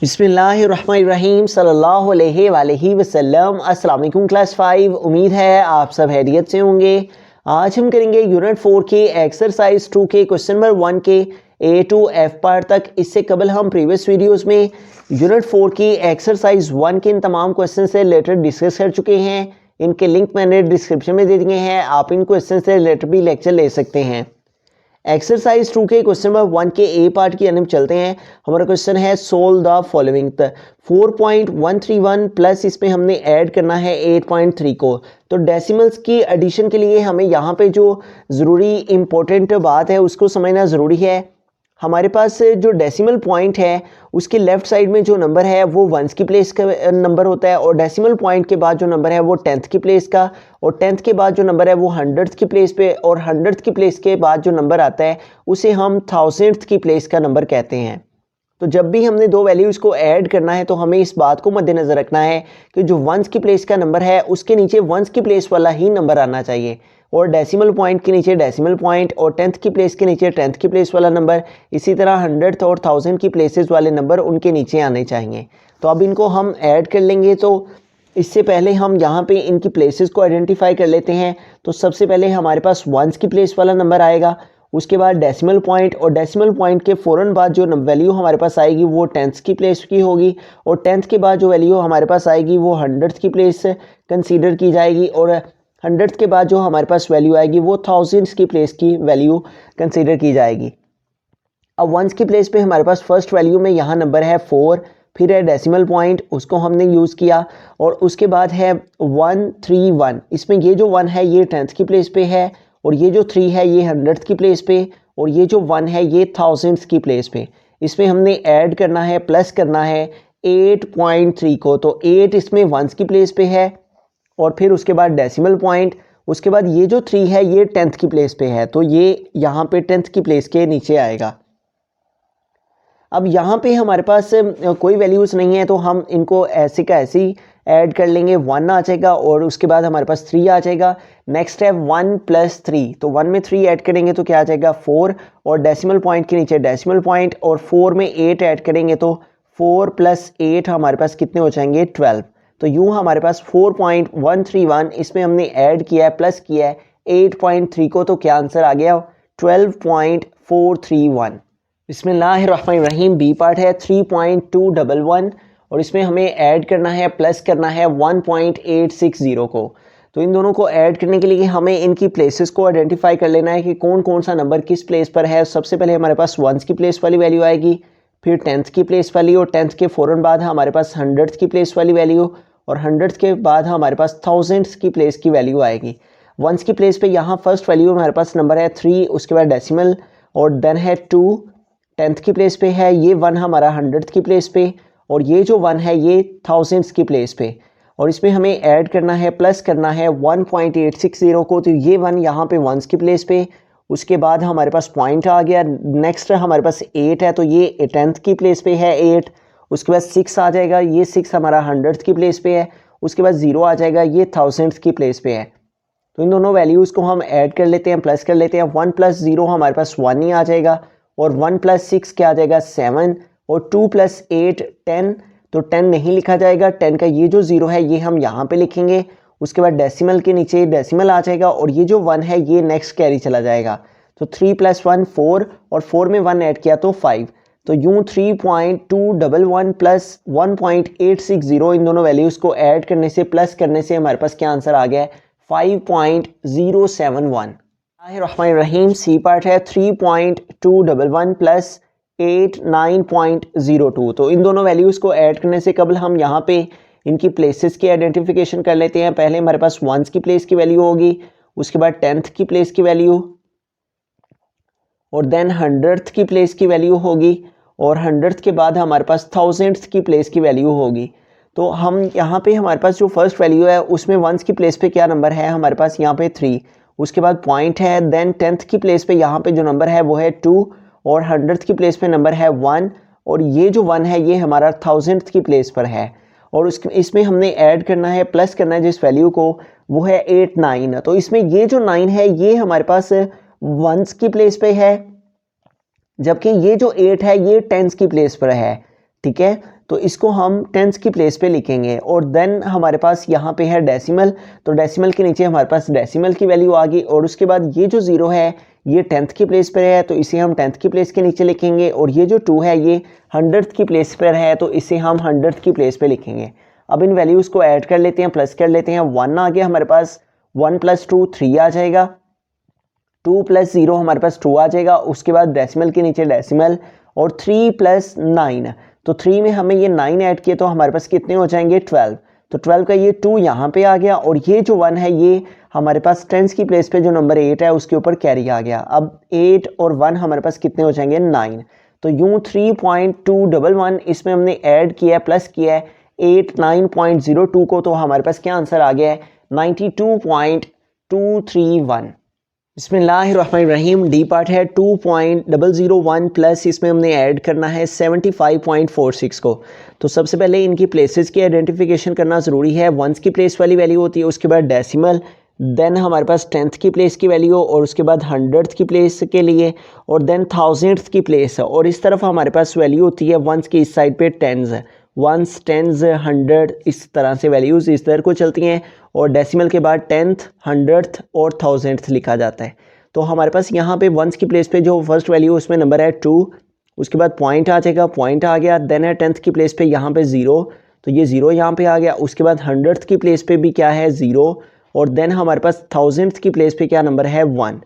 बिस्मिल्लाहिर्रहमानिर्रहीम सल्लल्लाहु अलैहि वसल्लम। अस्सलाम वालेकुम क्लास 5। उम्मीद है आप सब हैरियत से होंगे। आज हम करेंगे यूनिट 4 के एक्सरसाइज 2 के क्वेश्चन नंबर 1 के A to F पार्ट तक। इससे कबल हम प्रीवियस वीडियोस में यूनिट 4 की एक्सरसाइज 1 के इन तमाम क्वेश्चन से रिलेटेड डिस्कस कर चुके हैं। इनके लिंक मैंने डिस्क्रिप्शन में दे दिए हैं, आप इन क्वेश्चन से रिलेटेड भी लेक्चर ले सकते हैं। एक्सरसाइज 2 के क्वेश्चन नंबर 1 के ए पार्ट की तरफ चलते हैं। हमारा क्वेश्चन है सोल्व द फॉलोइंग। 4.131 प्लस इसमें हमने ऐड करना है 8.3 को। तो डेसिमल्स की एडिशन के लिए हमें यहाँ पे जो ज़रूरी इंपॉर्टेंट बात है उसको समझना ज़रूरी है। हमारे पास जो डेसिमल पॉइंट है उसके लेफ़्ट साइड में जो नंबर है वो वंस की प्लेस का नंबर होता है, और डेसिमल पॉइंट के बाद जो नंबर है वो टेंथ की प्लेस का, और टेंथ के बाद जो नंबर है वो हंड्रेड्थ की प्लेस पे, और हंड्रेड्थ की प्लेस के बाद जो नंबर आता है उसे हम थाउजेंड्थ की प्लेस का नंबर कहते हैं। तो जब भी हमने दो वैल्यूज़ को ऐड करना है तो हमें इस बात को मद्देनज़र रखना है कि जो वंस की प्लेस का नंबर है उसके नीचे वंस की प्लेस वाला ही नंबर आना चाहिए, और डेसिमल पॉइंट के नीचे डेसिमल पॉइंट, और टेंथ की प्लेस के नीचे टेंथ की प्लेस वाला नंबर, इसी तरह हंड्रेड्थ और थाउजेंड की प्लेसेस वाले नंबर उनके नीचे आने चाहिए। तो अब इनको हम ऐड कर लेंगे। तो इससे पहले हम यहाँ पे इनकी प्लेसेस को आइडेंटिफाई कर लेते हैं। तो सबसे पहले हमारे पास वंस की प्लेस वाला नंबर आएगा, उसके बाद डेसिमल पॉइंट, और डेसिमल पॉइंट के फ़ौरन बाद जो वैल्यू हमारे पास आएगी वो टेंथ की प्लेस की होगी, और टेंथ के बाद जो वैल्यू हमारे पास आएगी वो हंड्रेड्थ की प्लेस कंसीडर की जाएगी, और हंड्रेड्थ के बाद जो हमारे पास वैल्यू आएगी वो थाउजेंड्स की प्लेस की वैल्यू कंसीडर की जाएगी। अब वंस की प्लेस पे हमारे पास फर्स्ट वैल्यू में यहाँ नंबर है 4, फिर है डेसिमल पॉइंट, उसको हमने यूज़ किया, और उसके बाद है 131। इसमें ये जो 1 है ये टेंथ की प्लेस पे है, और ये जो 3 है ये हंड्रेड्थ की प्लेस पे, और ये जो 1 है ये थाउजेंड्स की प्लेस पे। इसमें हमने ऐड करना है, प्लस करना है 8.3 को। तो 8 इसमें वंस की प्लेस पे है, और फिर उसके बाद डेसिमल पॉइंट, उसके बाद ये जो 3 है ये टेंथ की प्लेस पे है, तो ये यहाँ पे टेंथ की प्लेस के नीचे आएगा। अब यहाँ पे हमारे पास कोई वैल्यूज़ नहीं है तो हम इनको ऐसे का ऐसे ही ऐड कर लेंगे। 1 आ जाएगा, और उसके बाद हमारे पास 3 आ जाएगा। नेक्स्ट है 1 + 3, तो 1 में 3 ऐड करेंगे तो क्या आ जाएगा 4, और डेसिमल पॉइंट के नीचे डेसिमल पॉइंट, और 4 में 8 ऐड करेंगे तो 4 + 8 हमारे पास कितने हो जाएंगे 12। तो यूँ हमारे पास 4.131 इसमें हमने ऐड किया है, प्लस किया है 8.3 को, तो क्या आंसर आ गया 12.431। बिस्मिल्लाहिर्रहमानिर्रहीम। बी पार्ट है 3.211, और इसमें हमें ऐड करना है, प्लस करना है 1.860 को। तो इन दोनों को ऐड करने के लिए हमें इनकी प्लेसेस को आइडेंटिफाई कर लेना है कि कौन कौन सा नंबर किस प्लेस पर है। सबसे पहले हमारे पास वंस की प्लेस वाली वैल्यू आएगी, फिर टेंथ की प्लेस वाली, और टेंथ के फ़ौरन बाद हमारे पास हंड्रेड्थ की प्लेस वाली वैल्यू, और हंड्रेड्थ के बाद हमारे पास थाउजेंड्स की प्लेस की वैल्यू आएगी। वंस की प्लेस पे यहाँ फर्स्ट वैल्यू हमारे पास नंबर है 3, उसके बाद डेसिमल, और देन है 2 टेंथ की प्लेस पे है, ये 1 हमारा हंड्रेड्थ की प्लेस पे, और ये जो 1 है ये थाउजेंड्स की प्लेस पे, और इसमें हमें ऐड करना है, प्लस करना है 1.860 को। तो ये 1 यहाँ पे वंस की प्लेस पे, उसके बाद हमारे पास पॉइंट आ गया। नेक्स्ट हमारे पास 8 है, तो ये टेंथ की प्लेस पे है 8, उसके बाद 6 आ जाएगा, ये 6 हमारा हंड्रेड्थ की प्लेस पे है, उसके बाद 0 आ जाएगा, ये थाउजेंड्स की प्लेस पे है। तो इन दोनों वैल्यूज़ को हम ऐड कर लेते हैं, प्लस कर लेते हैं। 1 + 0 हमारे पास 1 ही आ जाएगा, और 1 + 6 क्या आ जाएगा 7, और 2 + 8 10, तो 10 नहीं लिखा जाएगा, 10 का ये जो 0 है ये हम यहाँ पे लिखेंगे। उसके बाद डेसिमल के नीचे डेसिमल आ जाएगा, और ये जो 1 है ये नेक्स्ट कैरी चला जाएगा। तो 3 + 1 4, और 4 में 1 ऐड किया तो 5। तो यूँ 3.211 + 1.860 इन दोनों वैल्यूज़ को ऐड करने से, प्लस करने से हमारे पास क्या आंसर आ गया है 5.071। रहीम। सी पार्ट है 3.211 + 89.02। तो इन दोनों वैल्यूज़ को ऐड करने से कबल हम यहाँ पे इनकी प्लेसेस की आइडेंटिफिकेशन कर लेते हैं। पहले हमारे पास वंस की प्लेस की वैल्यू होगी, उसके बाद टेंथ की प्लेस की वैल्यू, और देन हंड्रेड्थ की प्लेस की वैल्यू होगी, और हंड्रेड्थ के बाद हमारे पास थाउजेंड्थ की प्लेस की वैल्यू होगी। तो हम यहाँ पे हमारे पास जो फर्स्ट वैल्यू है उसमें वंस की प्लेस पे क्या नंबर है हमारे पास यहाँ पे 3, उसके बाद पॉइंट है, देन टेंथ की प्लेस पे यहाँ पे जो नंबर है वो है 2, और हंड्रेड्थ की प्लेस पे नंबर है 1, और ये जो 1 है ये हमारा थाउजेंड्थ की प्लेस पर है, और इसमें हमने ऐड करना है, प्लस करना है जिस वैल्यू को, वो है 8 9। तो इसमें ये जो 9 है ये हमारे पास वंस की प्लेस पे है, जबकि ये जो 8 है ये टेंस की प्लेस पर है। ठीक है, तो इसको हम टेंथ की प्लेस पे लिखेंगे। और देन हमारे पास यहाँ पे है डेसिमल, तो डेसिमल के नीचे हमारे पास डेसिमल की वैल्यू आ गई। और उसके बाद ये जो 0 है ये टेंथ की प्लेस पर है, तो इसे हम टेंथ की प्लेस के नीचे लिखेंगे। और ये जो 2 है ये 100th की प्लेस पर है, तो इसे हम 100th की प्लेस पे लिखेंगे। अब इन वैल्यूज़ को ऐड कर लेते हैं, प्लस कर लेते हैं। 1 आ गया हमारे पास, 1 + 2 3 आ जाएगा, 2 + 0 हमारे पास 2 आ जाएगा। उसके बाद डेसिमल के नीचे डेसिमल, और 3 + 9, तो 3 में हमें ये 9 ऐड किए तो हमारे पास कितने हो जाएंगे 12। तो 12 का ये 2 यहाँ पे आ गया, और ये जो 1 है ये हमारे पास टेंस की प्लेस पे जो नंबर 8 है उसके ऊपर कैरी आ गया। अब 8 और 1 हमारे पास कितने हो जाएंगे 9। तो यूँ 3.211 इसमें हमने ऐड किया है, प्लस किया है 89.02 को, तो हमारे पास क्या आंसर आ गया है 92.231। बिस्मिल्लाहिर्रहमानिर्रहीम। डी पार्ट है 2.001 प्लस इसमें हमने ऐड करना है 75.46 को। तो सबसे पहले इनकी प्लेसेस की आइडेंटिफिकेशन करना ज़रूरी है। वंस की प्लेस वाली वैल्यू होती है, उसके बाद डेसिमल, देन हमारे पास टेंथ की प्लेस की वैल्यू, और उसके बाद 100th की प्लेस के लिए, और देन 1000th की प्लेस। और इस तरफ हमारे पास वैल्यू होती है वंस की इस साइड पे टेंस, वंस, टेंस, 100, इस तरह से वैल्यूज़ इस तरह को चलती हैं। और डेसिमल के बाद 10th, 100th और 1000th लिखा जाता है। तो हमारे पास यहाँ पे वंस की प्लेस पे जो फर्स्ट वैल्यू उसमें नंबर है 2, उसके बाद पॉइंट आ जाएगा, पॉइंट आ गया। देन है 10th की प्लेस पे यहाँ पे 0, तो ये 0 यहाँ पे आ गया। उसके बाद 100th की प्लेस पे भी क्या है 0, और देन हमारे पास 1000th की प्लेस पे क्या नंबर है 1।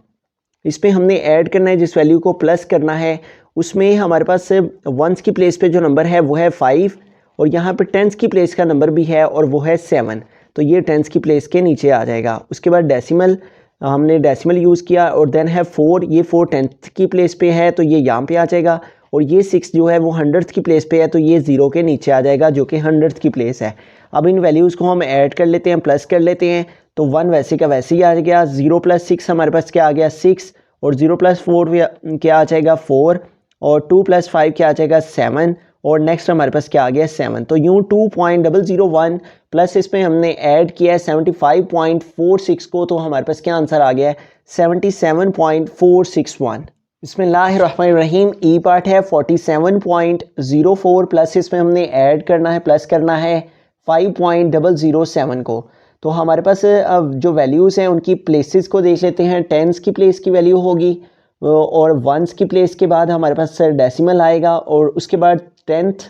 इस पर हमने ऐड करना है, जिस वैल्यू को प्लस करना है उसमें हमारे पास वंस की प्लेस पे जो नंबर है वो है 5, और यहाँ पे टेंस की प्लेस का नंबर भी है और वो है 7, तो ये टेंस की प्लेस के नीचे आ जाएगा। उसके बाद डेसिमल, हमने डेसिमल यूज़ किया, और देन है 4, ये 4 टेंथ की प्लेस पे है तो ये यहाँ पे आ जाएगा। और ये 6 जो है वो 100th की प्लेस पे है, तो ये 0 के नीचे आ जाएगा जो कि 100th की प्लेस है। अब इन वैल्यूज़ को हम ऐड कर लेते हैं, प्लस कर लेते हैं, तो 1 वैसे का वैसे ही आ गया। 0 + 6 हमारे पास क्या आ गया 6, और 0 + 4 क्या आ जाएगा 4, और 2 + 5 क्या आ जाएगा 7, और नेक्स्ट हमारे पास क्या आ गया 7। तो यूँ 2.001 प्लस इसमें हमने ऐड किया है 75.46 को, तो हमारे पास क्या आंसर आ गया है 77.461। बिस्मिल्लाहिर्रहमानिर्रहीम। ई पार्ट है 47.04 प्लस इसमें हमने ऐड करना है, प्लस करना है 5.007 को। तो हमारे पास अब जो वैल्यूज़ हैं उनकी प्लेसेस को देख लेते हैं। टेंस की प्लेस की वैल्यू होगी, और वंस की प्लेस के बाद हमारे पास डेसिमल आएगा, और उसके बाद 10th,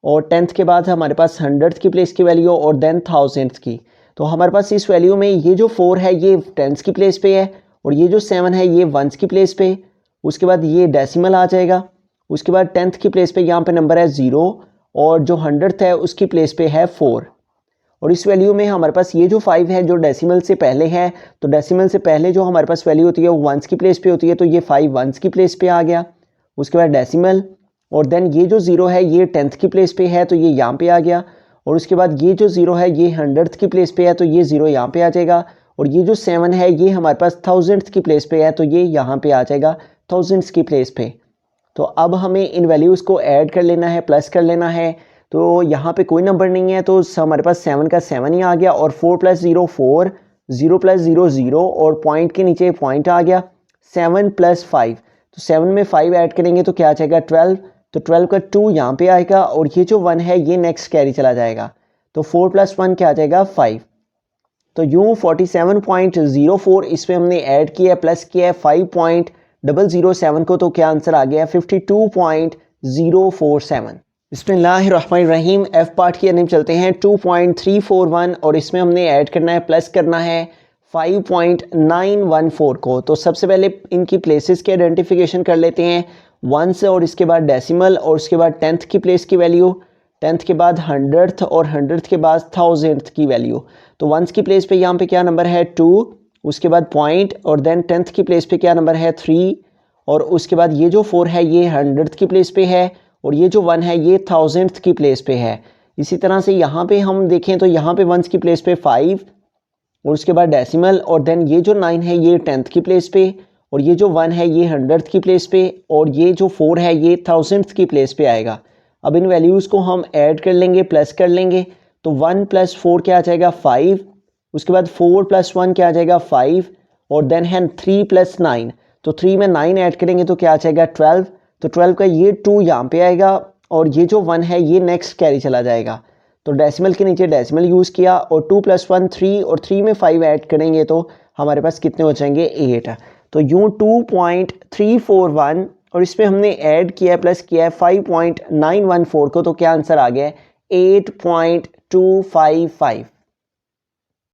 और 10th के बाद हमारे पास 100th की प्लेस की वैल्यू, और देन 1000th की। तो हमारे पास इस वैल्यू में ये जो 4 है ये 10th की प्लेस पे है, और ये जो 7 है ये वंस की प्लेस पे। उसके बाद ये डेसिमल आ जाएगा। उसके बाद 10th की प्लेस पे यहाँ पे नंबर है 0, और जो 100th है उसकी प्लेस पे है 4। और इस वैल्यू में हमारे पास ये जो 5 है जो डेसिमल से पहले है, तो डेसिमल से पहले जो हमारे पास वैल्यू होती है वो वंस की प्लेस पे होती है, तो ये 5 वंस की प्लेस पे आ गया। उसके बाद डेसिमल, और देन ये जो 0 है ये 10th की प्लेस पे है, तो ये यहाँ पे आ गया। और उसके बाद ये जो 0 है ये 100th की प्लेस पे है, तो ये 0 यहाँ पे आ जाएगा। और ये जो 7 है ये हमारे पास 1000th की प्लेस पे है, तो ये यहाँ पे आ जाएगा 1000th की प्लेस पे। तो अब हमें इन वैल्यूज़ को ऐड कर लेना है, प्लस कर लेना है। तो यहाँ पे कोई नंबर नहीं है, तो हमारे पास 7 का 7 ही आ गया, और 4 + 0 4, 0 + 0 0, और पॉइंट के नीचे पॉइंट आ गया। 7 + 5, तो 7 में 5 ऐड करेंगे तो क्या आ जाएगा 12, तो 12 का 2 यहाँ पे आएगा, और ये जो 1 है ये नेक्स्ट कैरी चला जाएगा, तो 4 + 1 क्या आ जाएगा 5। तो यूँ 47.04 इसमें हमने ऐड किया है, प्लस किया है 5.007 को, तो क्या आंसर आ गया 52.047। बिस्मिल्लाहिर्रहमानिर्रहीम। एफ पार्ट की तरफ चलते हैं 2.341, और इसमें हमने ऐड करना है, प्लस करना है 5.914 को। तो सबसे पहले इनकी प्लेसेस के आइडेंटिफिकेशन कर लेते हैं, वंस और इसके बाद डेसिमल, और उसके बाद 10th की प्लेस की वैल्यू, 10th के बाद 100th, और 100th के बाद 1000th की वैल्यू। तो वंस की प्लेस पे यहाँ पे क्या नंबर है 2, उसके बाद पॉइंट, और देन 10th की प्लेस पे क्या नंबर है 3, और उसके बाद ये जो 4 है ये 100th की प्लेस पे है, और ये जो 1 है ये 1000th की प्लेस पे है। इसी तरह से यहाँ पे हम देखें तो यहाँ पे वंस की प्लेस पे 5, और उसके बाद डेसिमल, और देन ये जो 9 है ये 10th की प्लेस पे, और ये जो 1 है ये 100th की प्लेस पे, और ये जो 4 है ये 1000th की प्लेस पे आएगा। अब इन वैल्यूज़ को हम ऐड कर लेंगे, प्लस कर लेंगे, तो 1 + 4 क्या आ जाएगा 5, उसके बाद 4 + 1 क्या आ जाएगा 5, और देन है 3 + 9, तो 3 में 9 ऐड करेंगे तो क्या आ जाएगा 12, तो 12 का ये 2 यहाँ पे आएगा, और ये जो 1 है ये नेक्स्ट कैरी चला जाएगा, तो डेसिमल के नीचे डेसिमल यूज़ किया और 2 + 1 3 और 3 में 5 ऐड करेंगे तो हमारे पास कितने हो जाएंगे 8। तो यूँ 2.341 और इसमें हमने ऐड किया है प्लस किया है 5.914 को, तो क्या आंसर आ गया है 8.255।